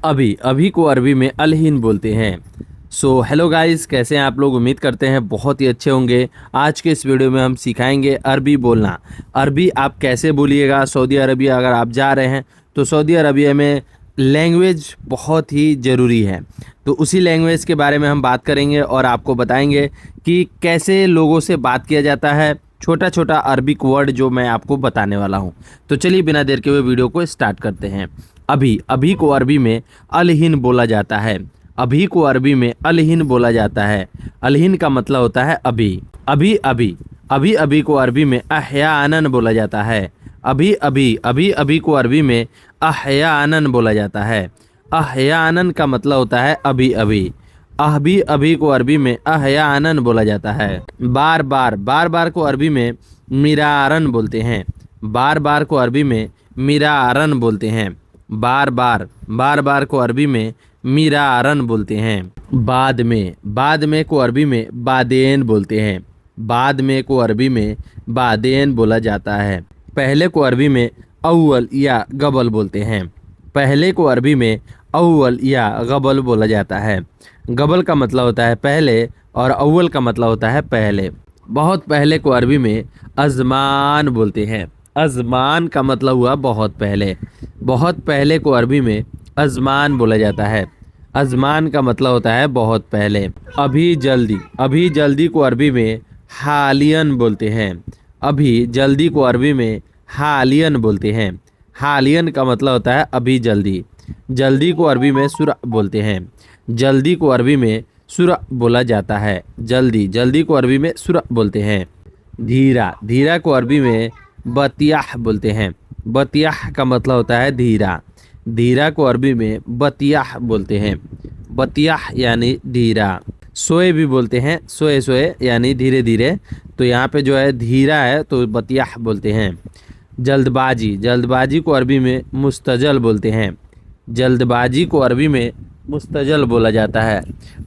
अभी अभी को अरबी में अलहीन बोलते हैं। सो हेलो गाइस, कैसे हैं आप लोग? उम्मीद करते हैं बहुत ही अच्छे होंगे। आज के इस वीडियो में हम सिखाएंगे अरबी बोलना। अरबी आप कैसे बोलिएगा। सऊदी अरबिया अगर आप जा रहे हैं तो सऊदी अरबिया में लैंग्वेज बहुत ही ज़रूरी है, तो उसी लैंग्वेज के बारे में हम बात करेंगे और आपको बताएंगे कि कैसे लोगों से बात किया जाता है। छोटा छोटा अरबिक वर्ड जो मैं आपको बताने वाला हूँ। तो चलिए बिना देर के हुए वीडियो को स्टार्ट करते हैं। अभी अभी को अरबी में अलहीन बोला जाता है। अभी को अरबी में अलहीन बोला जाता है। अलहीन का मतलब होता है अभी। अभी अभी अभी अभी को अरबी में अहयानन बोला जाता है। अभी अभी अभी अभी को अरबी में अहयानन बोला जाता है। अहयानन का मतलब होता है अभी अभी। अभी अभी को अरबी में अहयानन बोला जाता है। बार बार बार बार को अरबी में मिरारन बोलते हैं। बार बार को अरबी में मिरारन बोलते हैं। बार बार बार बार को अरबी में मिरारन बोलते हैं। बाद में को अरबी में बादेन बोलते हैं। बाद में को अरबी में बादेन बोला जाता है। पहले को अरबी में अव्वल या गबल बोलते हैं। पहले को अरबी में अव्वल या गबल बोला जाता है। गबल का मतलब होता है पहले और अव्वल का मतलब होता है पहले। बहुत पहले को अरबी में अज़मान बोलते हैं। अज़मान का मतलब हुआ बहुत पहले। बहुत पहले को अरबी में अज़मान बोला जाता है। अज़मान का मतलब होता है बहुत पहले। अभी जल्दी को अरबी में हालियन बोलते हैं। अभी जल्दी को अरबी में हालियन बोलते हैं। हालियन का मतलब होता है अभी जल्दी। जल्दी को अरबी में सुरा बोलते हैं। जल्दी को अरबी में सुरा बोला जाता है। जल्दी को अरबी में सुरा बोलते हैं। धीरा को अरबी में बतियाह बोलते हैं। बतियाह का मतलब होता है धीरा। धीरा को अरबी में बतियाह बोलते हैं। बतियाह यानी धीरा। सोए भी बोलते हैं। सोए सोए यानी धीरे धीरे। तो यहाँ पे जो है धीरा है तो बतियाह बोलते हैं। जल्दबाजी को अरबी में मुस्तजल बोलते हैं। जल्दबाजी को अरबी में मुस्तजल बोला जाता है।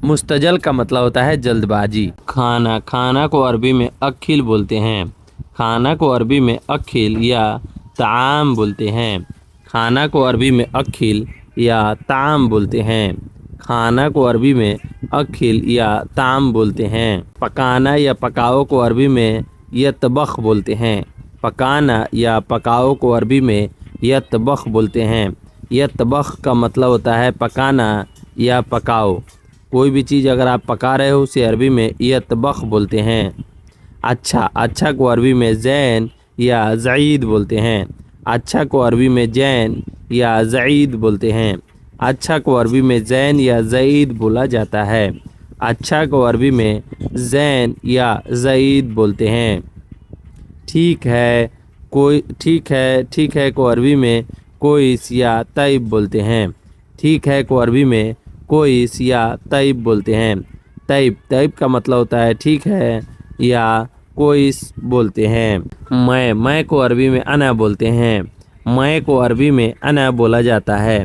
मुस्तजल का मतलब होता है जल्दबाजी। खाना को अरबी में अखिल बोलते हैं। खाना को अरबी में अखिल या ताम बोलते हैं। खाना को अरबी में अखिल या ताम बोलते हैं। खाना को अरबी में अखिल या ताम बोलते हैं। पकाना या पकाओ को अरबी में यतबख बोलते हैं। पकाना या पकाओ को अरबी में यतबख बोलते हैं। यतबख का मतलब होता है पकाना या पकाओ। कोई भी चीज़ अगर आप पका रहे हो उसे अरबी में यतबख बोलते हैं। अच्छा को अरबी में जैन या ज़ईद बोलते हैं। अच्छा को अरबी में जैन या ज़ईद बोलते हैं। अच्छा को अरबी में जैन या ज़ईद बोला जाता है। अच्छा को अरबी में जैन या ज़ईद बोलते हैं। ठीक है को अरबी में कोइस या तैब बोलते हैं। ठीक है को अरबी में कोइस या तैब बोलते हैं। तैब का मतलब होता है ठीक है या कोइस बोलते हैं। मैं को अरबी में अना बोलते हैं। मैं को अरबी में अना बोला जाता है।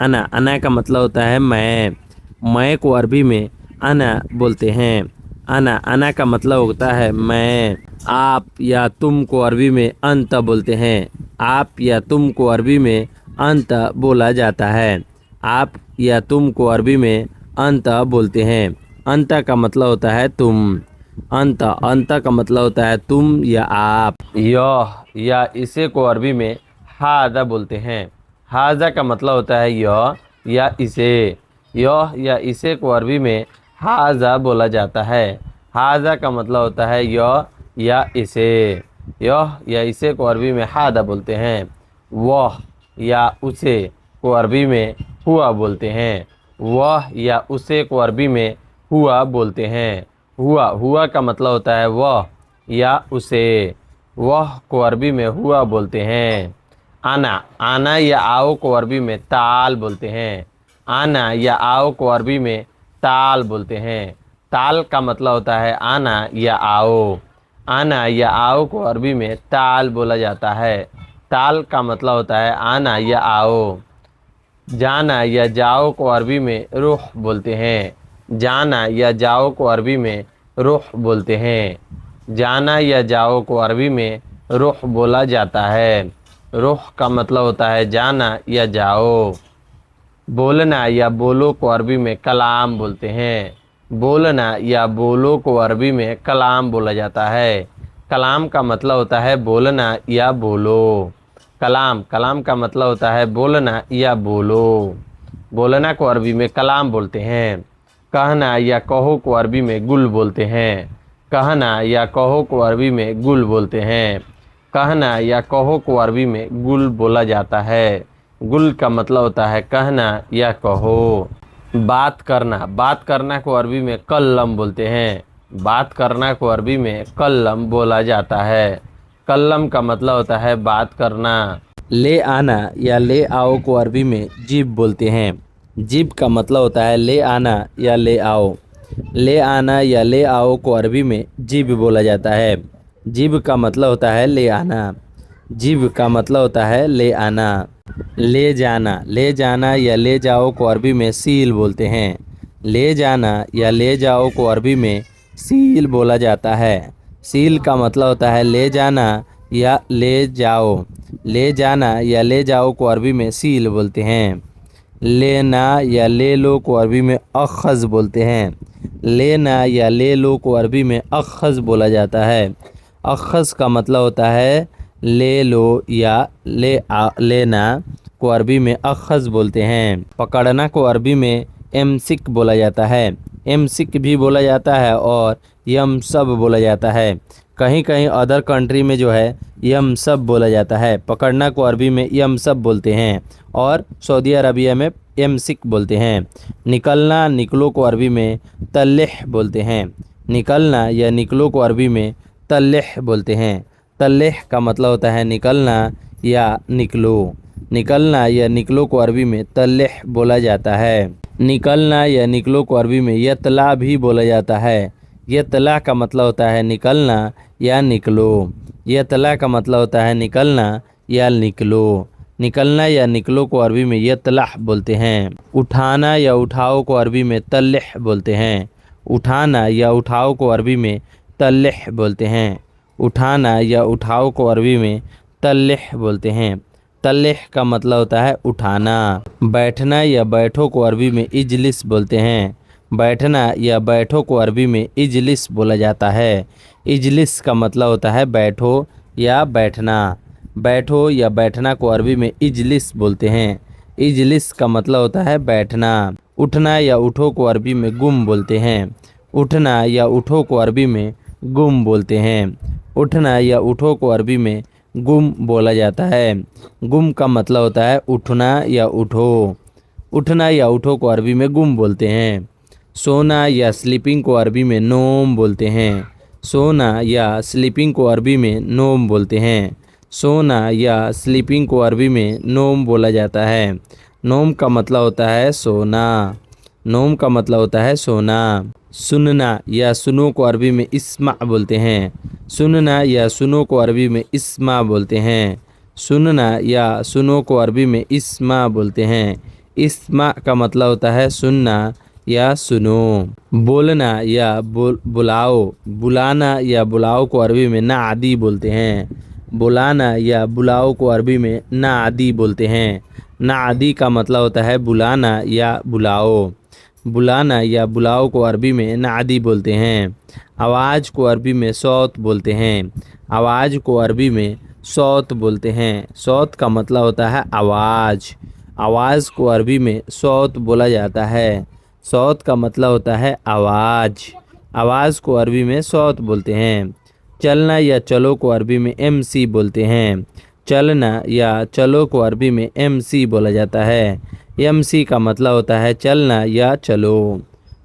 अना का मतलब होता है मैं को अरबी में अना बोलते हैं। अना का मतलब होता है मैं। आप या तुम को अरबी में अंत बोलते हैं। आप या तुम को अरबी में अंत बोला जाता है। आप या तुम को अरबी में अंत बोलते हैं। अंत का मतलब होता है तुम। अंत का मतलब होता है तुम या आप। यह या इसे को अरबी में हाजा बोलते हैं। हाजा का मतलब होता है यह या इसे। यह या इसे को अरबी में हाजा बोला जाता है। हाजा का मतलब होता है यह या इसे। यह या इसे को अरबी में हादा बोलते हैं। वह या उसे को अरबी में हुआ बोलते हैं। वह या उसे को अरबी में हुआ बोलते हैं। हुआ का मतलब होता है वह या उसे। वह को अरबी में हुआ बोलते हैं। आना या आओ को अरबी में ताल बोलते हैं। आना या आओ को अरबी में ताल बोलते हैं। ताल का मतलब होता है आना या आओ। आना या आओ को अरबी में ताल बोला जाता है। ताल का मतलब होता है आना या आओ। जाना या जाओ को अरबी में रुख बोलते हैं। जाना या जाओ को अरबी में रुख बोलते हैं। जाना या जाओ को अरबी में रुख बोला जाता है। रुख का मतलब होता है जाना या जाओ। बोलना या बोलो को अरबी में कलाम बोलते हैं। बोलना या बोलो को अरबी में कलाम बोला जाता है। कलाम का मतलब होता है बोलना या बोलो। कलाम कलाम का मतलब होता है बोलना या बोलो। बोलना को अरबी में कलाम बोलते हैं। कहना या कहो को अरबी में गुल बोलते हैं। कहना या कहो को अरबी में गुल बोलते हैं। कहना या कहो को अरबी में गुल बोला जाता है। गुल का मतलब होता है कहना या कहो। बात करना को अरबी में कल्लम बोलते हैं। बात करना को अरबी में कल्लम बोला जाता है। कल्लम का मतलब होता है बात करना। ले आना या ले आओ को अरबी में जीब बोलते हैं। जीब का मतलब होता है ले आना या ले आओ। ले आना या ले आओ को अरबी में जीब बोला जाता है। जीब का मतलब होता है ले आना। जीब का मतलब होता है ले आना। ले जाना या ले जाओ को अरबी में सील बोलते हैं। ले जाना या ले जाओ को अरबी में सील बोला जाता है। सील का मतलब होता है ले जाना या ले जाओ। ले जाना या ले जाओ को अरबी में सील बोलते हैं। लेना या ले लो को अरबी में अखज़ बोलते हैं। लेना या ले लो को अरबी में अखज़ बोला जाता है। अखज़ का मतलब होता है ले लो या लेना को अरबी में अखज़ बोलते हैं। पकड़ना को अरबी में एमसिक बोला जाता है। एमसिक भी बोला जाता है और यम सब बोला जाता है। कहीं कहीं अदर कंट्री में जो है यम सब बोला जाता है। पकड़ना को अरबी में यम सब बोलते हैं और सऊदी अरबिया में एमसिक बोलते हैं। निकलना निकलो को अरबी में तल्लिह बोलते हैं। निकलना या निकलो को अरबी में तल्लिह बोलते हैं। तल्लिह का मतलब होता है निकलना या निकलो। निकलना या निकलो को अरबी में तल्लिह बोला जाता है। निकलना या निकलो को अरबी में यतला भी बोला जाता है। यतला का मतलब होता है निकलना या निकलो। यतला का मतलब होता है निकलना या निकलो। निकलना या निकलो को अरबी में यतलाह बोलते हैं। उठाना या उठाओ को अरबी में तल्लिह बोलते हैं। उठाना या उठाओ को अरबी में तल्लिह बोलते हैं। उठाना या उठाओ को अरबी में तल्लिह बोलते हैं। तल्लिह का मतलब होता है उठाना। बैठना या बैठो को अरबी में इजलिस बोलते हैं। बैठना या बैठो को अरबी में इजलिस बोला जाता है। इजलिस का मतलब होता है बैठो या बैठना। बैठो या बैठना को अरबी में इजलिस बोलते हैं। इजलिस का मतलब होता है बैठना। उठना या उठो को अरबी में गुम बोलते हैं। उठना या उठो को अरबी में गुम बोलते हैं। उठना या उठो को अरबी में गुम बोला जाता है। गुम का मतलब होता है उठना या उठो। उठना या उठो को अरबी में गुम बोलते हैं। सोना या स्लीपिंग को अरबी में नोम बोलते हैं। सोना या स्लीपिंग को अरबी में नोम बोलते हैं। सोना या स्लीपिंग को अरबी में नोम बोला जाता है। नोम का मतलब होता है सोना। नोम का मतलब होता है सोना। सुनना या सुनो को अरबी में इस्मा बोलते हैं। सुनना या सुनो को अरबी में इस्मा बोलते हैं। सुनना या सुनो को अरबी में इस्मा बोलते हैं। इस्मा का मतलब होता है सुनना या सुनो। बोलना या बुलाओ। बुलाना या बुलाओ को अरबी में ना आदि बोलते हैं। बुलाना या बुलाओ को अरबी में ना आदि बोलते हैं। ना आदि का मतलब होता है बुलाना या बुलाओ। बुलाना या बुलाओ को अरबी में नादी बोलते हैं। आवाज़ को अरबी में सौत बोलते हैं। आवाज़ को अरबी में सौत बोलते हैं। सौत का मतलब होता है आवाज़। आवाज़ को अरबी में सौत बोला जाता है। सौत का मतलब होता है आवाज़। आवाज़ को अरबी में सौत बोलते हैं। चलना या चलो को अरबी में एमसी बोलते हैं। चलना या चलो को अरबी में एमसी बोला जाता है। एमसी का मतलब होता है चलना या चलो।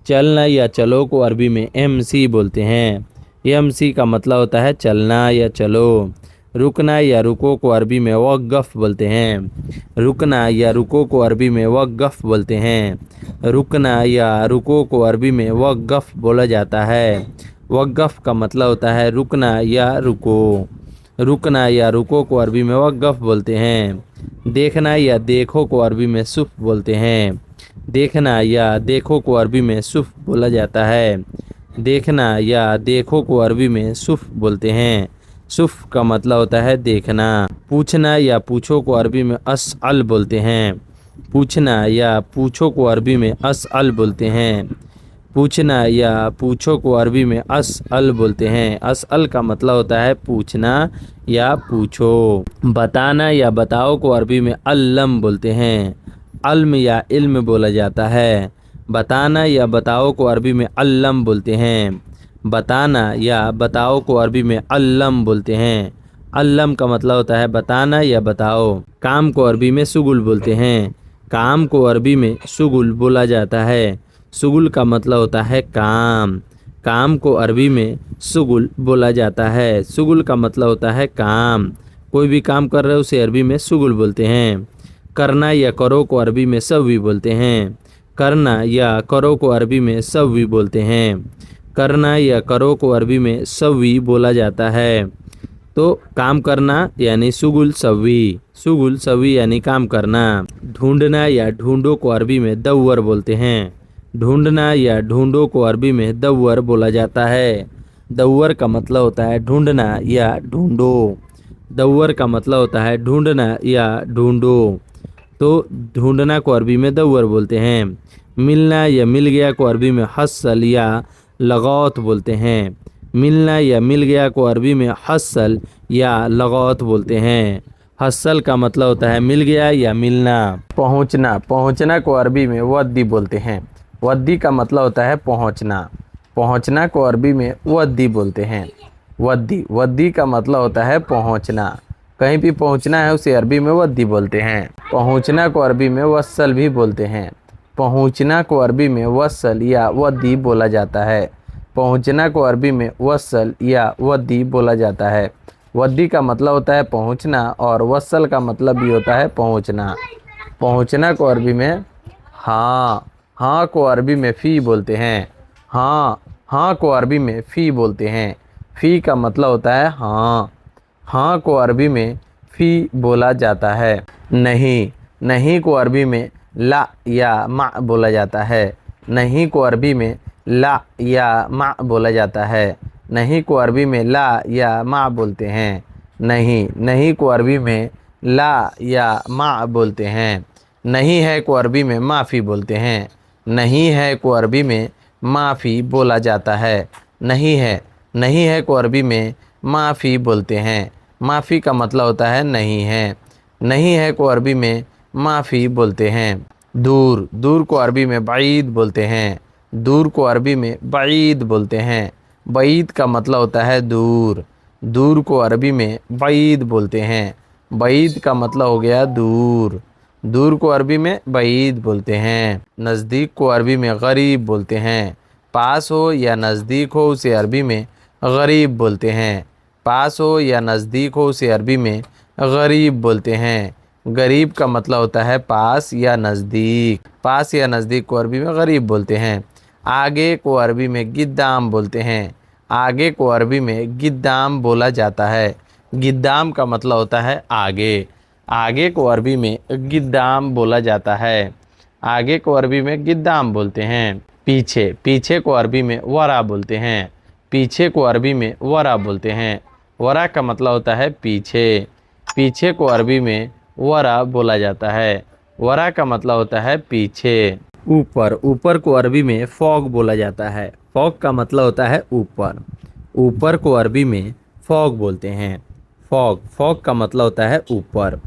चलना या चलो को अरबी में एमसी बोलते हैं। एमसी का मतलब होता है चलना या चलो। रुकना या रुको को अरबी में वक़्फ़ बोलते हैं। रुकना या रुको को अरबी में वक़्फ़ बोलते हैं। रुकना या रुको को अरबी में वक़्फ़ बोला जाता है। वक़्फ़ का मतलब होता है रुकना या रुको। रुकना या रुको को अरबी में वक़्फ़ बोलते हैं। देखना या देखो को अरबी में सुफ़ बोलते हैं। देखना या देखो को अरबी में सुफ़ बोला जाता है। देखना या देखो को अरबी में सुफ़ बोलते हैं। सुफ़ का मतलब होता है देखना। पूछना या पूछो को अरबी में असअल बोलते हैं। पूछना या पूछो को अरबी में असअल बोलते हैं। पूछना या पूछो को अरबी में असअल बोलते हैं। असअल का मतलब होता है पूछना या पूछो। बताना या बताओ को अरबी में अल्लम बोलते हैं। अल्म या इल्म बोला जाता है। बताना या बताओ को अरबी में अल्लम बोलते हैं। बताना या बताओ को अरबी में अल्लम बोलते हैं। अल्लम का मतलब होता है बताना या बताओ। काम को अरबी में शुगुल बोलते हैं। काम को अरबी में शुगुल बोला जाता है। शुगुल का मतलब होता है काम। काम को अरबी में शुगुल बोला जाता है। शुगुल का मतलब होता है काम। कोई भी काम कर रहे हो उसे अरबी में शुगुल बोलते हैं। करना या करो को अरबी में सव्वी बोलते हैं। करना या करो को अरबी में सव्वी बोलते हैं। करना या करो को अरबी में सव्वी बोला जाता है। तो काम करना यानी शुगुल सव्वी। शुगुल सव्वी यानी काम करना। ढूंढना या ढूंढो को अरबी में दव्वर बोलते हैं। ढूंढना या ढूंढो को अरबी में दव्वर बोला जाता है। दव्वर का मतलब होता है ढूंढना या ढूंढो। दव्वर का मतलब होता है ढूंढना या ढूंढो। तो ढूंढना को अरबी में दव्वर बोलते हैं। मिलना या मिल गया को अरबी में हस्सल या लगौत बोलते हैं। मिलना या मिल गया को अरबी में हस्सल या लगौत बोलते हैं। हस्सल का मतलब होता है मिल गया या मिलना। पहुंचना, पहुंचना को अरबी में वद्दी बोलते हैं। वद्दी का मतलब होता है पहुंचना। पहुंचना को अरबी में वद्दी बोलते हैं। वद्दी, वद्दी का मतलब होता है पहुंचना। कहीं भी पहुंचना है उसे अरबी में वद्दी बोलते हैं। पहुंचना को अरबी में वस्सल भी बोलते हैं। पहुंचना को अरबी में वस्सल या वद्दी बोला जाता है। पहुंचना को अरबी में वस्सल या वद्दी बोला जाता है। वद्दी का मतलब होता है पहुंचना और वस्सल का मतलब भी होता है पहुंचना। पहुंचना को अरबी में हाँ, हाँ को अरबी में फ़ी बोलते हैं। हाँ, हाँ को अरबी में फ़ी बोलते हैं। फ़ी का मतलब होता है हाँ। हाँ को अरबी में फ़ी बोला जाता है। नहीं, नहीं को अरबी में ला या मा बोला जाता है। नहीं को अरबी में ला या मा बोला जाता है। नहीं को अरबी में ला या मा बोलते हैं। नहीं, नहीं को अरबी में ला या मा बोलते हैं। नहीं है को अरबी में माफ़ी बोलते हैं। नहीं है को अरबी में माफ़ी बोला जाता है। नहीं है, नहीं है को अरबी में माफ़ी बोलते हैं। माफ़ी का मतलब होता है नहीं है। नहीं है को अरबी में माफ़ी बोलते हैं। दूर, दूर को अरबी में बाईद बोलते हैं। दूर को अरबी में बाईद बोलते हैं। बाईद का मतलब होता है दूर। दूर को अरबी में बाईद बोलते हैं। बाईद का मतलब हो गया दूर। दूर को अरबी में बाईद बोलते हैं। नज़दीक को अरबी में गरीब बोलते हैं। पास हो या नज़दीक हो उसे अरबी में गरीब बोलते हैं। पास हो या नज़दीक हो उसे अरबी में गरीब बोलते हैं। गरीब का मतलब होता है पास या नज़दीक। पास या नज़दीक को अरबी में गरीब बोलते हैं। आगे को अरबी में गिद्दाम बोलते हैं। आगे को अरबी में गिद्दाम बोला जाता है। गिद्दाम का मतलब होता है आगे। आगे को अरबी में गिद्दाम बोला जाता है। आगे को अरबी में गिद्दाम बोलते हैं। पीछे, पीछे को अरबी में वरा बोलते हैं। पीछे को अरबी में वरा बोलते हैं। वरा का मतलब होता है पीछे। पीछे को अरबी में वरा बोला जाता है। वरा का मतलब होता है पीछे। ऊपर, ऊपर को अरबी में फॉग बोला जाता है। फॉग का मतलब होता है ऊपर। ऊपर को अरबी में फॉग बोलते हैं। फॉग, फॉग का मतलब होता है ऊपर।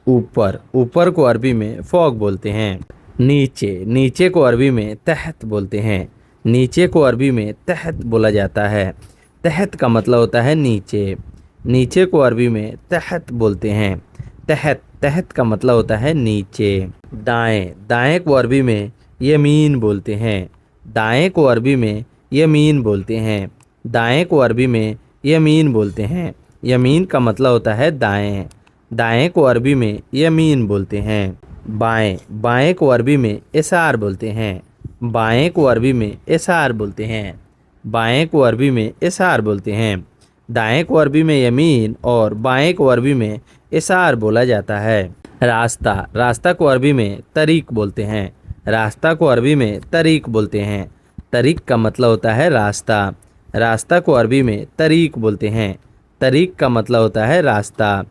ऊपर, ऊपर को अरबी में फॉग बोलते हैं। नीचे, नीचे को अरबी में तहत बोलते हैं। नीचे को अरबी में तहत बोला जाता है। तहत का मतलब होता है नीचे। नीचे को अरबी में तहत बोलते हैं। तहत, तहत का मतलब होता है नीचे। दाएं, दाएं को अरबी में यमीन बोलते हैं। दाएं को अरबी में यमीन बोलते हैं। दाएं को अरबी में यमीन बोलते हैं। यमीन का मतलब होता है दाएं। दाएं को अरबी में यमीन बोलते हैं। बाएं, बाएं को अरबी में इशार बोलते हैं। बाएं को अरबी में इशार बोलते हैं। बाएं को अरबी में इशार बोलते हैं। दाएं को अरबी में यमीन और बाएं को अरबी में इशार बोला जाता है। रास्ता, रास्ता को अरबी में तरीक बोलते हैं। रास्ता को अरबी में तरीक बोलते हैं। तरीक का मतलब होता है रास्ता। रास्ता को अरबी में तरीक बोलते हैं। तरीक का मतलब होता है रास्ता।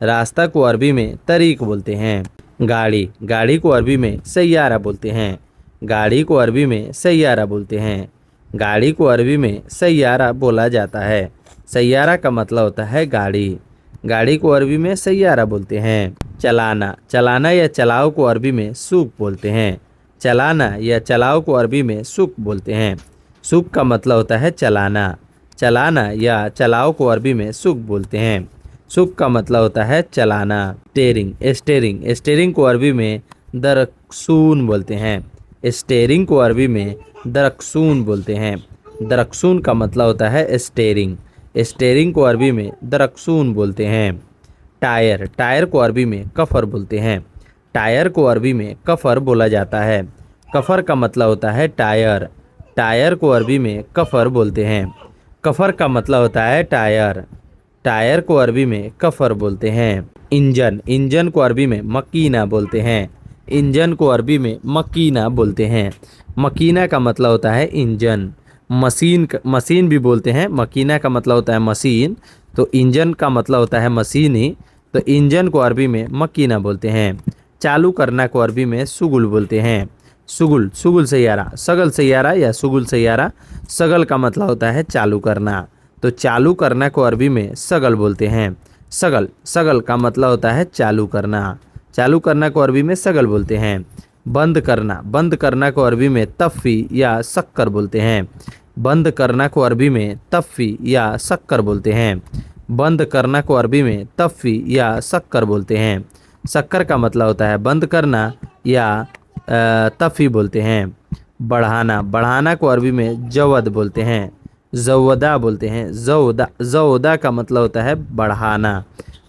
रास्ता को अरबी में तरीक बोलते हैं। गाड़ी, गाड़ी को अरबी में सैयारा बोलते हैं। गाड़ी को अरबी में सैयारा बोलते हैं। गाड़ी को अरबी में सैयारा बोला जाता है। सैयारा का मतलब होता है गाड़ी। गाड़ी को अरबी में सैयारा बोलते हैं। चलाना, चलाना या चलाओ को अरबी में सूक बोलते हैं। चलाना या चलाओ को अरबी में सूक बोलते हैं। सूक का मतलब होता है चलाना। चलाना या चलाओ को अरबी में सूक बोलते हैं। सूक का मतलब होता है चलाना। स्टेरिंग, स्टेरिंग, स्टेरिंग को अरबी में दरकसून बोलते हैं। स्टेरिंग को अरबी में दरकसून बोलते हैं। दरकसून का मतलब होता है स्टेरिंग। स्टेरिंग को अरबी में दरकसून बोलते हैं। टायर, टायर को अरबी में कफर बोलते हैं। टायर को अरबी में कफर बोला जाता है। कफर का मतलब होता है टायर। टायर को अरबी में कफर बोलते हैं। कफर का मतलब होता है टायर। टायर को अरबी में कफर बोलते हैं। इंजन, इंजन को अरबी में मकीना बोलते हैं। इंजन को अरबी में मकीना बोलते हैं। मकीना का मतलब होता है इंजन। मशीन, मशीन भी बोलते हैं। मकीना का मतलब होता है मशीन, तो इंजन का मतलब होता है मशीन ही, तो इंजन को अरबी में मकीना बोलते हैं। चालू करना को अरबी में सुगुल बोलते हैं। सुगुल, सुगुल सैयारा, सगल सैयारा या सुगुल सैयारा। सगल का मतलब होता है चालू करना, तो चालू करना को अरबी में सगल बोलते हैं। सगल, सगल का मतलब होता है चालू करना। चालू करना को अरबी में सगल बोलते हैं। बंद करना, बंद करना को अरबी में तफ़ी या शक्कर बोलते हैं। बंद करना को अरबी में तफ़ी या शक्कर बोलते हैं। बंद करना को अरबी में तफ़ी या शक्कर बोलते हैं। शक्कर का मतलब होता है बंद करना या तफ़ी बोलते हैं। बढ़ाना, बढ़ाना को अरबी में जवद बोलते हैं। जवदा बोलते हैं। जवदा, जवदा का मतलब होता है बढ़ाना।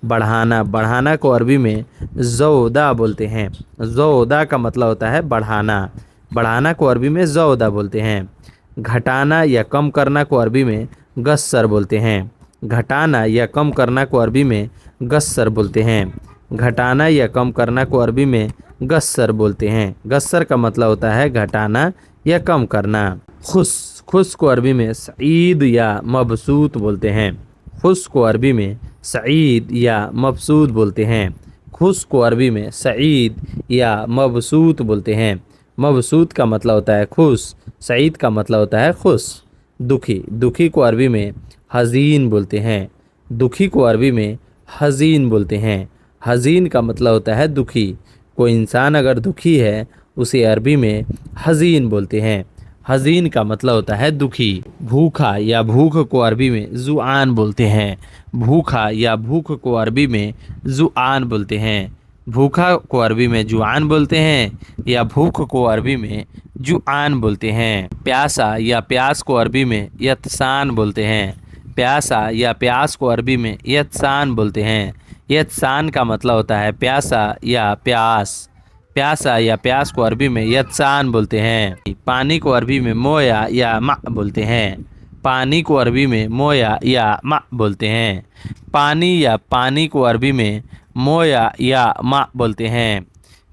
बढ़ाना, बढ़ाना को अरबी में जवदा बोलते हैं। जवदा का मतलब होता है बढ़ाना। बढ़ाना को अरबी में जवदा बोलते हैं। घटाना या कम करना को अरबी में गस्सर बोलते हैं। घटाना या कम करना को अरबी में गस्सर बोलते हैं। घटाना या कम करना को अरबी में गस्सर बोलते हैं। गस्सर का मतलब होता है घटाना या कम करना। खुश, खुश को अरबी में सईद या मबसूत बोलते हैं। खुश को अरबी में सईद या मबसूत बोलते हैं। खुश को अरबी में सईद या मबसूत बोलते हैं। मबसूत का मतलब होता है खुश, सईद का मतलब होता है खुश। दुखी, दुखी को अरबी में हज़ीन बोलते हैं। दुखी को अरबी में हज़ीन बोलते हैं। हज़ीन का मतलब होता है दुखी। कोई इंसान अगर दुखी है उसे अरबी में हज़ीन बोलते हैं। हज़ीन का मतलब होता है दुखी। भूखा या भूख को अरबी में जुआन बोलते हैं। भूखा या भूख को अरबी में जुआन बोलते हैं। भूखा को अरबी में जुआन बोलते हैं या भूख को अरबी में जुआन बोलते हैं। प्यासा या प्यास को अरबी में यत्सान बोलते हैं। प्यासा या प्यास को अरबी में यत्सान बोलते हैं। यत्सान का मतलब होता है प्यासा या प्यास। प्यासा या प्यास को अरबी में यत्सान बोलते हैं। पानी को अरबी में मोया या मा बोलते हैं। पानी को अरबी में मोया या मा बोलते हैं। पानी या पानी को अरबी में मोया या मा बोलते हैं।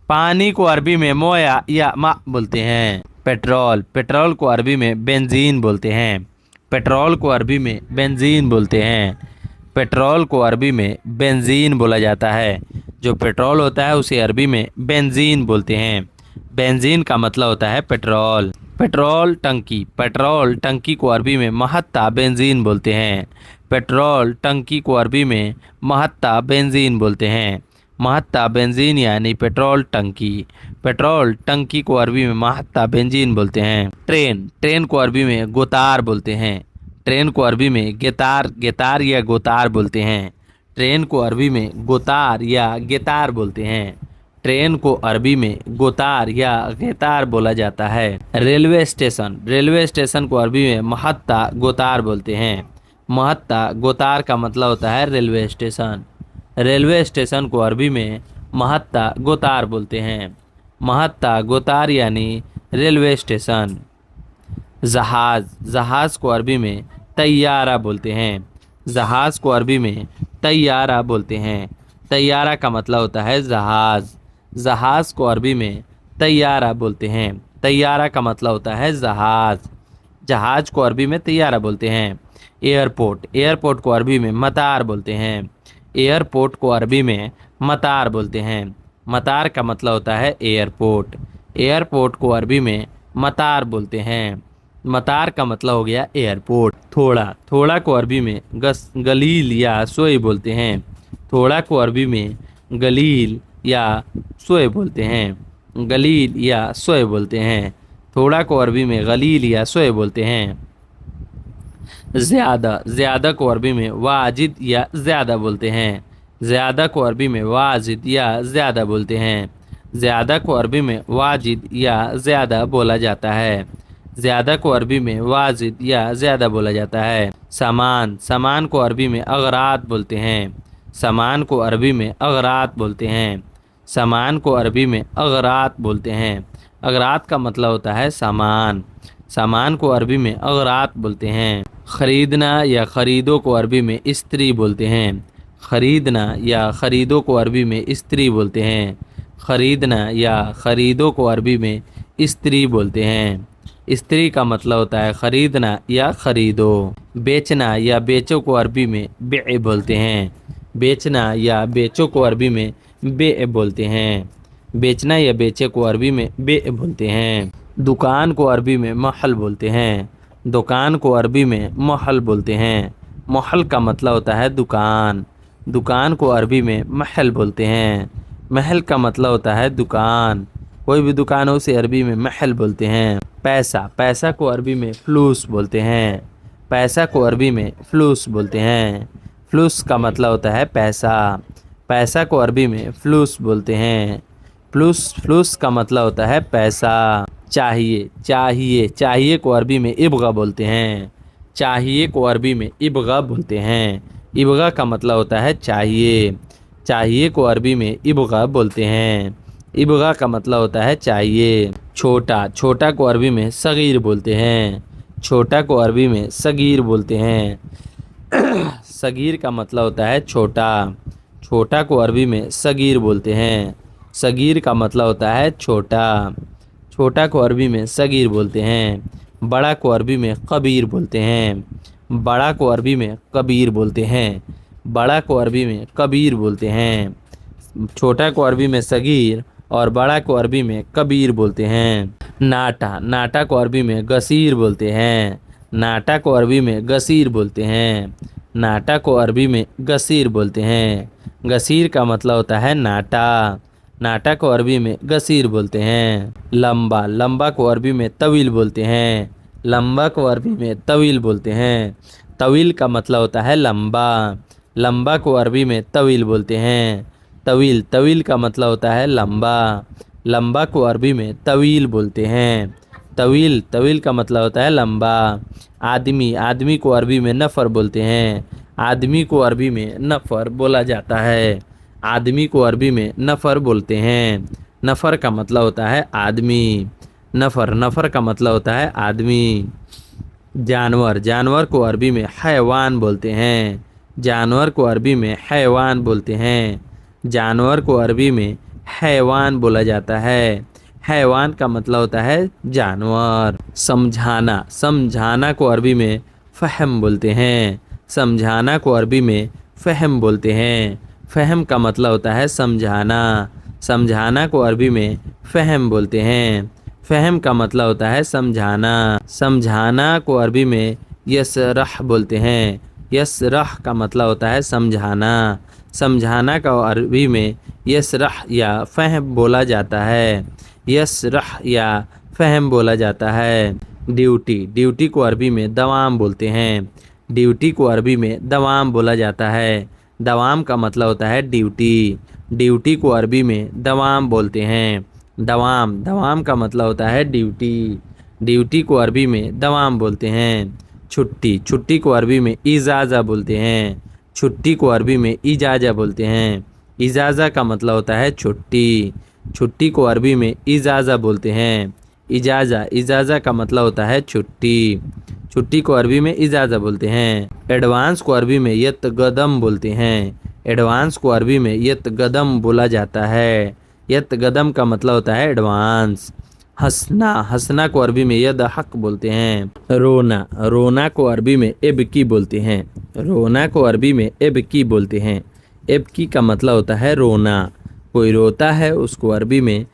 पानी को अरबी में मोया या मा बोलते हैं। पेट्रोल, पेट्रोल को अरबी में बेंजीन बोलते हैं। पेट्रोल को अरबी में बेंजीन बोलते हैं। पेट्रोल को अरबी में बेंजीन बोला जाता है। जो पेट्रोल होता है उसे अरबी में बेंजीन बोलते हैं। बेंजीन का मतलब होता है पेट्रोल। पेट्रोल टंकी, पेट्रोल टंकी को अरबी में महत्ता बेंजीन बोलते हैं। पेट्रोल टंकी को अरबी में महत्ता बेंजीन बोलते हैं। महत्ता बेंजीन यानी पेट्रोल टंकी। पेट्रोल टंकी को अरबी में महत्ता बेंजीन बोलते हैं। ट्रेन, ट्रेन को अरबी में गोतार बोलते हैं। ट्रेन को अरबी में गेतार, गेतार या गोतार बोलते हैं। ट्रेन को अरबी में गोतार या गेतार बोलते हैं। ट्रेन को अरबी में गोतार या गेतार बोला जाता है। रेलवे स्टेशन, रेलवे स्टेशन को अरबी में महत्ता गोतार बोलते हैं। महत्ता गोतार का मतलब होता है रेलवे स्टेशन। रेलवे स्टेशन को अरबी में महत्ता गोतार बोलते हैं। महत्ता गोतार यानी रेलवे स्टेशन। जहाज़, जहाज़ को अरबी में तैयारा बोलते हैं। जहाज़ को अरबी में तैयारा बोलते हैं। तैयारा का मतलब होता है जहाज़। जहाज़ को अरबी में तैयारा बोलते हैं। तैयारा का मतलब होता है जहाज़। जहाज़ को अरबी में तैयारा बोलते हैं। एयरपोर्ट, एयरपोर्ट को अरबी में मतार बोलते हैं। एयरपोर्ट को अरबी में मतार बोलते हैं। मतार का मतलब होता है एयरपोर्ट। एयरपोर्ट को अरबी में मतार बोलते हैं। मतार का मतलब हो गया एयरपोर्ट। थोड़ा, थोड़ा को अरबी में गलील या सोए बोलते हैं। थोड़ा को अरबी में गलील या सोए बोलते हैं। गलील या सोए बोलते हैं। थोड़ा को अरबी में गलील या सोए बोलते हैं। ज़्यादा, ज़्यादा को अरबी में वाजिद या ज़्यादा बोलते हैं। ज़्यादा को अरबी में वाजिद या ज़्यादा बोलते हैं। ज़्यादा को अरबी में वाजिद या ज़्यादा बोला जाता है। ज़्यादा को अरबी में वाजिद या ज़्यादा बोला जाता है। सामान, सामान को अरबी में अगरात बोलते हैं। सामान को अरबी में अगरात बोलते हैं। सामान को अरबी में अगरात बोलते हैं। अगरात का मतलब होता है सामान। सामान को अरबी में अगरात बोलते हैं। ख़रीदना या ख़रीदो को अरबी में इस्त्री बोलते हैं। ख़रीदना या ख़रीदो को अरबी में इस्त्री बोलते हैं। ख़रीदना या ख़रीदो को अरबी में इस्त्री बोलते हैं। इस्त्री का मतलब होता है ख़रीदना या ख़रीदो। बेचना या बेचो को अरबी में बे बोलते हैं। बेचना या बेचो को अरबी में बे बोलते हैं। बेचना या बेचे को अरबी में बे बोलते हैं। दुकान को अरबी में महल बोलते हैं। दुकान को अरबी में महल बोलते हैं। महल का मतलब होता है दुकान। दुकान को अरबी में महल बोलते हैं। महल का मतलब होता है दुकान। कोई भी दुकान हो उसे अरबी में महल बोलते हैं। पैसा, पैसा को अरबी में फ्लूस बोलते हैं। पैसा को अरबी में फ्लूस बोलते हैं। फ्लूस का मतलब होता है पैसा। पैसा को अरबी में फ्लूस बोलते हैं। फ्लूस का मतलब होता है पैसा। चाहिए, चाहिए, चाहिए को अरबी में इब्गा बोलते हैं। चाहिए को अरबी में इब्गा बोलते हैं। इब्गा का मतलब होता है चाहिए। चाहिए को अरबी में इब्गा बोलते हैं। इब्गा का मतलब होता है चाहिए। छोटा, छोटा को अरबी में सगीर बोलते हैं। छोटा को अरबी में सगीर बोलते हैं। सगीर का मतलब होता है छोटा। छोटा को अरबी में सगीर बोलते हैं। सगीर का मतलब होता है छोटा। छोटा को अरबी में सगीर बोलते हैं। बड़ा को अरबी में कबीर बोलते हैं। बड़ा को अरबी में कबीर बोलते हैं। बड़ा को अरबी में कबीर बोलते हैं। छोटा को अरबी में सगीर और बड़ा को अरबी में कबीर बोलते हैं। नाटा, नाटा को अरबी में गसीर बोलते हैं। नाटा को अरबी में गसीर बोलते हैं। नाटा को अरबी में गसीर बोलते हैं। गसीर का मतलब होता है नाटा। नाटा को अरबी में गसीर बोलते हैं। लंबा, लंबा को अरबी में तवील बोलते हैं। लंबा को अरबी में तवील बोलते हैं। तवील का मतलब होता है लंबा। लंबा को अरबी में तवील बोलते हैं। तवील, तवील का मतलब होता है लंबा। लंबा को अरबी में तवील बोलते हैं। तवील, तवील का मतलब होता है लंबा। आदमी, आदमी को अरबी में नफ़र बोलते हैं। आदमी को अरबी में नफ़र बोला जाता है। आदमी को अरबी में नफ़र बोलते हैं। नफ़र का मतलब होता है आदमी। नफ़र, नफ़र का मतलब होता है आदमी। जानवर, जानवर को अरबी में हैवान बोलते हैं। जानवर को अरबी में हैवान बोलते हैं। जानवर को अरबी में हैवान बोला जाता है। हैवान का मतलब होता है जानवर। समझाना, समझाना को अरबी में फ़हम बोलते हैं। समझाना को अरबी में फ़हम बोलते हैं। फ़हम का मतलब होता है समझाना। समझाना को अरबी में फ़हम बोलते हैं। फ़हम का मतलब होता है समझाना। समझाना को अरबी में यसरह बोलते हैं। यसरह का मतलब होता है समझाना। समझाना का अरबी में यसरह या फ़हम बोला जाता है। यसरह या फ़हम बोला जाता है। ड्यूटी, ड्यूटी को अरबी में दवाम बोलते हैं। ड्यूटी को अरबी में दवाम बोला जाता है। दवाम का मतलब होता है ड्यूटी। ड्यूटी को अरबी में दवाम बोलते हैं। दवाम, दवाम का मतलब होता है ड्यूटी। ड्यूटी को अरबी में दवाम बोलते हैं। छुट्टी, छुट्टी को अरबी में इजाज़ा बोलते हैं। छुट्टी को अरबी में इजाज़ा बोलते हैं। इजाज़ा का मतलब होता है छुट्टी। छुट्टी को अरबी में इजाज़ा बोलते हैं। इजाज़ा, इजाज़ा का मतलब होता है छुट्टी। छुट्टी को अरबी में इजाज़ा बोलते हैं। एडवांस को अरबी में यतगदम बोलते हैं। एडवांस को अरबी में यतगदम बोला जाता है। यतगदम का मतलब होता है एडवांस। हंसना, हंसना को अरबी में यदहक बोलते हैं। रोना, रोना को अरबी में एबकी बोलते हैं। रोना को अरबी में एबकी बोलते हैं। एबकी का मतलब होता है रोना। कोई रोता है उसको अरबी में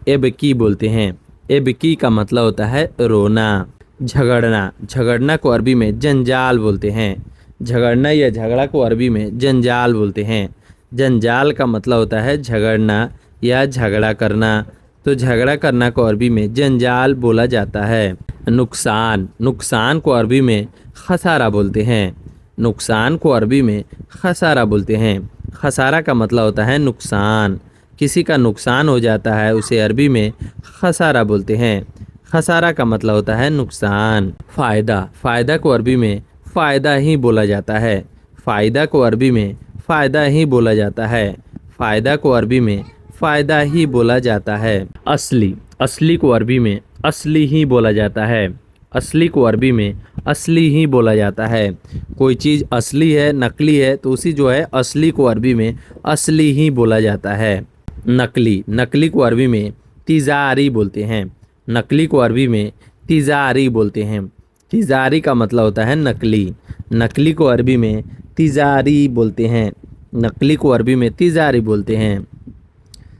एबकी बोलते हैं। एबकी का मतलब होता है रोना। झगड़ना, झगड़ना को अरबी में जंजाल बोलते हैं। झगड़ना या झगड़ा को अरबी में जंजाल बोलते हैं। जंजाल का मतलब होता है झगड़ना या झगड़ा करना, तो झगड़ा करना को अरबी में जंजाल बोला जाता है। नुकसान, नुकसान को अरबी में खसारा बोलते हैं। नुकसान को अरबी में खसारा बोलते हैं। खसारा का मतलब होता है नुकसान। किसी का नुकसान हो जाता है उसे अरबी में खसारा बोलते हैं। खसारा का मतलब होता है नुकसान। फ़ायदा, फ़ायदा को अरबी में फ़ायदा ही बोला जाता है। फ़ायदा को अरबी में फ़ायदा ही बोला जाता है। फ़ायदा को अरबी में फ़ायदा ही बोला जाता है। असली, असली को अरबी में असली ही बोला जाता है। असली को अरबी में असली ही बोला जाता है। कोई चीज़ असली है, नकली है, तो उसी जो है असली को अरबी में असली ही बोला जाता है। नकली, नकली को अरबी में तिजारी बोलते हैं। नकली को अरबी में तिजारी बोलते हैं। तिजारी का मतलब होता है नकली। नकली को अरबी में तिजारी बोलते हैं। नकली को अरबी में तिजारी बोलते हैं।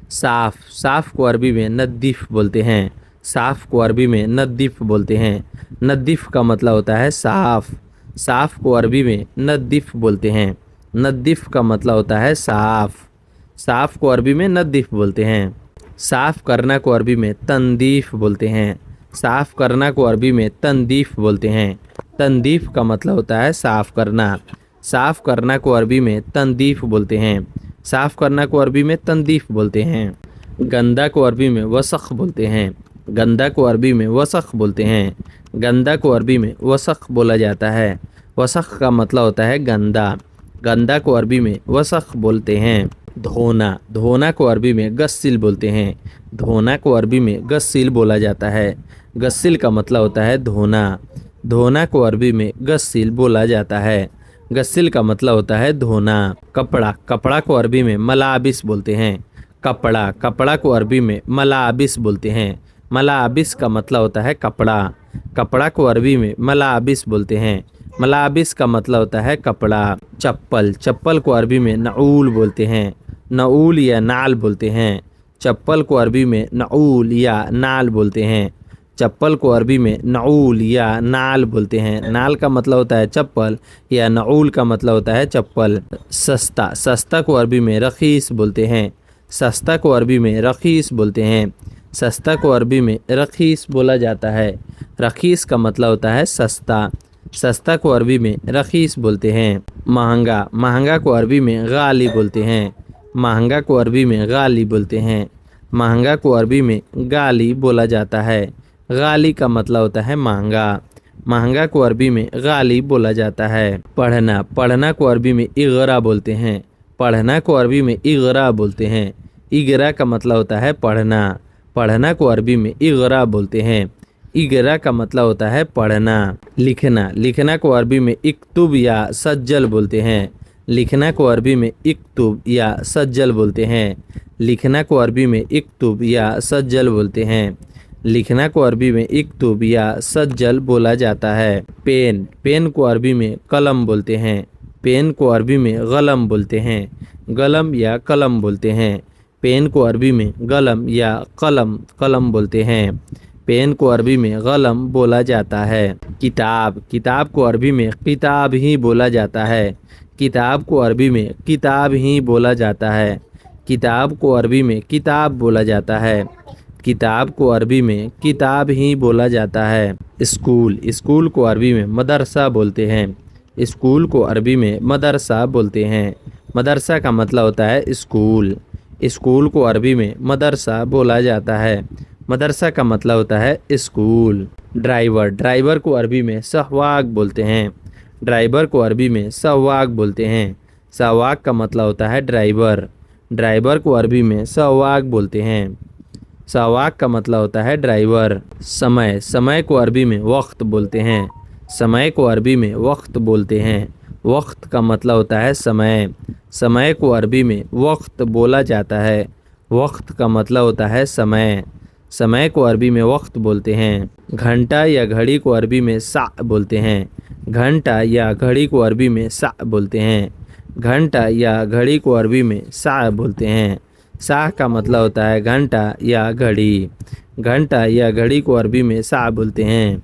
साफ़, साफ़ को अरबी में नदीफ़ बोलते हैं। साफ़ को अरबी में नदीफ़ बोलते हैं। नदीफ़ का मतलब होता है साफ़। साफ़ को अरबी में नदीफ़ बोलते हैं। नदीफ़ का मतलब होता है साफ़। साफ़ को अरबी में नदीफ़ बोलते हैं। साफ़ करना को अरबी में तंदीफ़ बोलते हैं। साफ़ करना को अरबी में तंदीफ़ बोलते हैं। तंदीफ़ का मतलब होता है साफ़ करना। साफ़ करना को अरबी में तंदीफ़ बोलते हैं। साफ़ करना को अरबी में तंदीफ़ बोलते हैं। गंदा को अरबी में वसख बोलते हैं। गंदा को अरबी में वसख बोलते हैं। गंदा को अरबी में वसख बोला जाता है। वसख का मतलब होता है गंदा। गंदा को अरबी में वसख बोलते हैं। धोना, धोना को अरबी में गस्सिल बोलते हैं। धोना को अरबी में गस्सिल बोला जाता है। गस्सिल का मतलब होता है धोना। धोना को अरबी में गस्सिल बोला जाता है। गस्सिल का मतलब होता है धोना। कपड़ा, कपड़ा को अरबी में मलाबिस बोलते हैं। कपड़ा, कपड़ा को अरबी में मलाबिस बोलते हैं। मलाबिस का मतलब होता है कपड़ा। कपड़ा को अरबी में मलाबिस बोलते हैं। मलाबिस का मतलब होता है कपड़ा। चप्पल, चप्पल को अरबी में नऊल बोलते हैं। नऊल या नाल बोलते हैं। चप्पल को अरबी में नऊल या नाल बोलते हैं। चप्पल को अरबी में नऊल या नाल बोलते हैं। नाल का मतलब होता है चप्पल या नऊल का मतलब होता है चप्पल। सस्ता, सस्ता को अरबी में रखीस बोलते हैं। सस्ता को अरबी में रखीस बोलते हैं। सस्ता को अरबी में रखीस बोला जाता है। रखीस का मतलब होता है सस्ता। सस्ता को अरबी में रखीस बोलते हैं। महंगा, महंगा को अरबी में गाली बोलते हैं। महंगा को अरबी में गाली बोलते हैं। महंगा को अरबी में गाली बोला जाता है। गाली का मतलब होता है महंगा। महंगा को अरबी में गाली बोला जाता है। पढ़ना, पढ़ना को अरबी में इगरा बोलते हैं। पढ़ना को अरबी में इगरा बोलते हैं। इगरा का मतलब होता है पढ़ना। पढ़ना को अरबी में इगरा बोलते हैं। इगरा का मतलब होता है पढ़ना। लिखना, लिखना को अरबी में इक्तुब या सज्जल बोलते हैं। लिखना को अरबी में इक्तुब या सज्जल बोलते हैं। लिखना को अरबी में इक्तुब या सज्जल बोलते हैं। लिखना को अरबी में इक्तुब या सज्जल बोला जाता है। पेन, पेन को अरबी में कलम बोलते हैं। पेन को अरबी में गलम बोलते हैं। गलम या कलम बोलते हैं। पेन को अरबी में गलम या कलम, कलम बोलते हैं। पेन को अरबी में गलम बोला जाता है। किताब, किताब को अरबी में किताब ही बोला जाता है। किताब को अरबी में किताब ही बोला जाता है। किताब को अरबी में किताब बोला जाता है। किताब को अरबी में किताब ही बोला जाता है। स्कूल, स्कूल को अरबी में मदरसा बोलते हैं। स्कूल को अरबी में मदरसा बोलते हैं। मदरसा का मतलब होता है स्कूल। स्कूल को अरबी में मदरसा बोला जाता है। मदरसा का मतलब होता है स्कूल। ड्राइवर, ड्राइवर को अरबी में सहवाग बोलते हैं। ड्राइवर को अरबी में सहवाग बोलते हैं। सहवाग का मतलब होता है ड्राइवर। ड्राइवर को अरबी में सहवाग बोलते हैं। सहवाग का मतलब होता है ड्राइवर। समय, समय को अरबी में वक्त बोलते हैं। समय को अरबी में वक्त बोलते हैं। वक्त का मतलब होता है समय। समय को अरबी में वक्त बोला जाता है। वक्त का मतलब होता है समय। समय को अरबी में वक्त बोलते हैं। घंटा या घड़ी को अरबी में सा बोलते हैं। घंटा या घड़ी को अरबी में सा बोलते हैं। घंटा या घड़ी को अरबी में सा बोलते हैं। साह का मतलब होता है घंटा या घड़ी। घंटा या घड़ी को अरबी में साह बोलते हैं।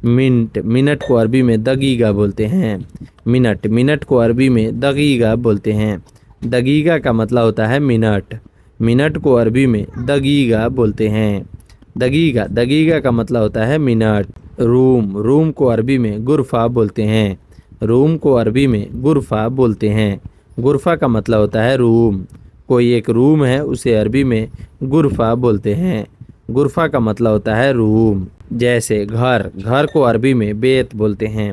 मिनट, मिनट को अरबी में दगीगा बोलते हैं। मिनट, मिनट को अरबी में दगीगा बोलते हैं। दगीगा का मतलब होता है मिनट। मिनट को अरबी में दगीगा बोलते हैं। दगीगा, दगीगा का मतलब होता है मिनट। रूम, रूम को अरबी में गुरफा बोलते हैं। रूम को अरबी में गुरफा बोलते हैं। गुरफा का मतलब होता है रूम। कोई एक रूम है उसे अरबी में गुरफा बोलते हैं। गुरफा का मतलब होता है रूम। जैसे घर, घर को अरबी में बेत बोलते हैं।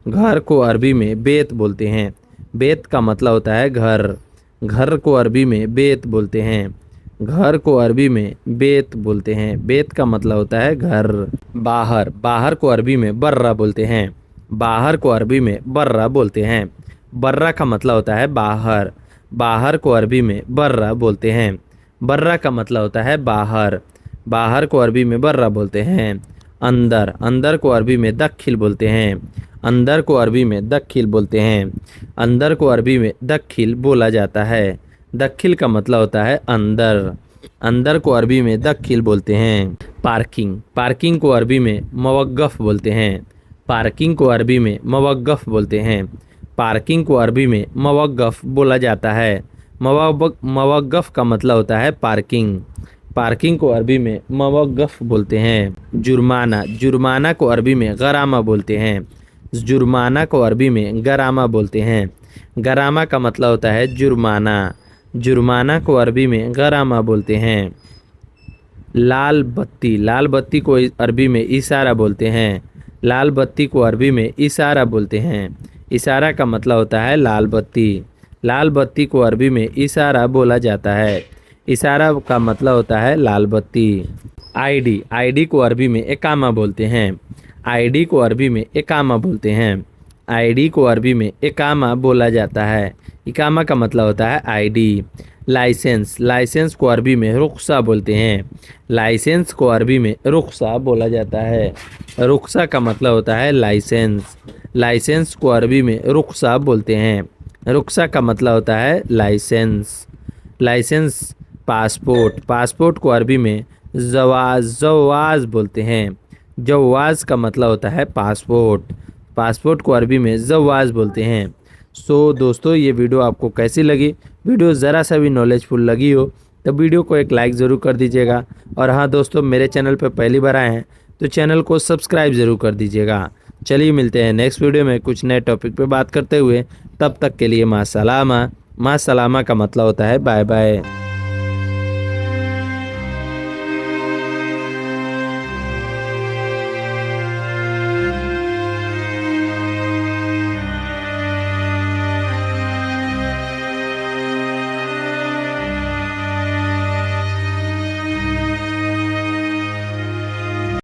घर को अरबी में बेत बोलते हैं। बेत का मतलब होता है घर। घर को अरबी में बेत बोलते हैं। घर को अरबी में बेत बोलते हैं। बेत का मतलब होता है घर। बाहर, बाहर को अरबी में बर्रा बोलते हैं। बाहर को अरबी में बर्रा बोलते हैं। बर्रा का मतलब होता है बाहर। बाहर को अरबी में बर्रा बोलते हैं। बर्रा का मतलब होता है बाहर। बाहर को अरबी में बर्रा बोलते हैं। अंदर, अंदर को अरबी में दखिल बोलते हैं। अंदर को अरबी में दखिल बोलते हैं। अंदर को अरबी में दखिल बोला जाता है। दखिल का मतलब होता है अंदर। अंदर को अरबी में दखिल बोलते हैं। पार्किंग, पार्किंग को अरबी में मवक्कफ बोलते हैं। पार्किंग को अरबी में मवक्कफ बोलते हैं। पार्किंग को अरबी में मवक्कफ बोला जाता है। मवक्कफ का मतलब होता है पार्किंग। पार्किंग को अरबी में मवक्कफ बोलते हैं। जुर्माना, जुर्माना को अरबी में गरामा बोलते हैं। जुर्माना को अरबी में गरामा बोलते हैं। गरामा का मतलब होता है जुर्माना। जुर्माना को अरबी में गरामा बोलते हैं। लाल बत्ती, लाल बत्ती को अरबी में इशारा बोलते हैं। लाल बत्ती को अरबी में इशारा बोलते हैं। इशारा का मतलब होता है लाल बत्ती। लाल बत्ती को अरबी में इशारा बोला जाता है। इशारा का मतलब होता है लाल बत्ती। आईडी, आईडी को अरबी में इकामा बोलते हैं। आईडी को अरबी में इकामा बोलते हैं। आईडी को अरबी में इकामा बोला जाता है। इकामा का मतलब होता है आईडी। लाइसेंस, लाइसेंस को अरबी में रुख्सा बोलते हैं। लाइसेंस को अरबी में रुख्सा बोला जाता है। रुख्सा का मतलब होता है लाइसेंस। लाइसेंस को अरबी में रुख्सा बोलते हैं। रुख्सा का मतलब होता है लाइसेंस। लाइसेंस। पासपोर्ट, पासपोर्ट को अरबी में जवाज़, जवाज़ बोलते हैं। जवाज़ का मतलब होता है पासपोर्ट। पासपोर्ट को अरबी में जवाज़ बोलते हैं। सो दोस्तों, ये वीडियो आपको कैसी लगी? वीडियो ज़रा सा भी नॉलेजफुल लगी हो तो वीडियो को एक लाइक ज़रूर कर दीजिएगा। और हाँ दोस्तों, मेरे चैनल पर पहली बार आए हैं तो चैनल को सब्सक्राइब ज़रूर कर दीजिएगा। चलिए मिलते हैं नेक्स्ट वीडियो में कुछ नए टॉपिक पे बात करते हुए। तब तक के लिए माँ सलामा। माँ सलामा का मतलब होता है बाय बाय।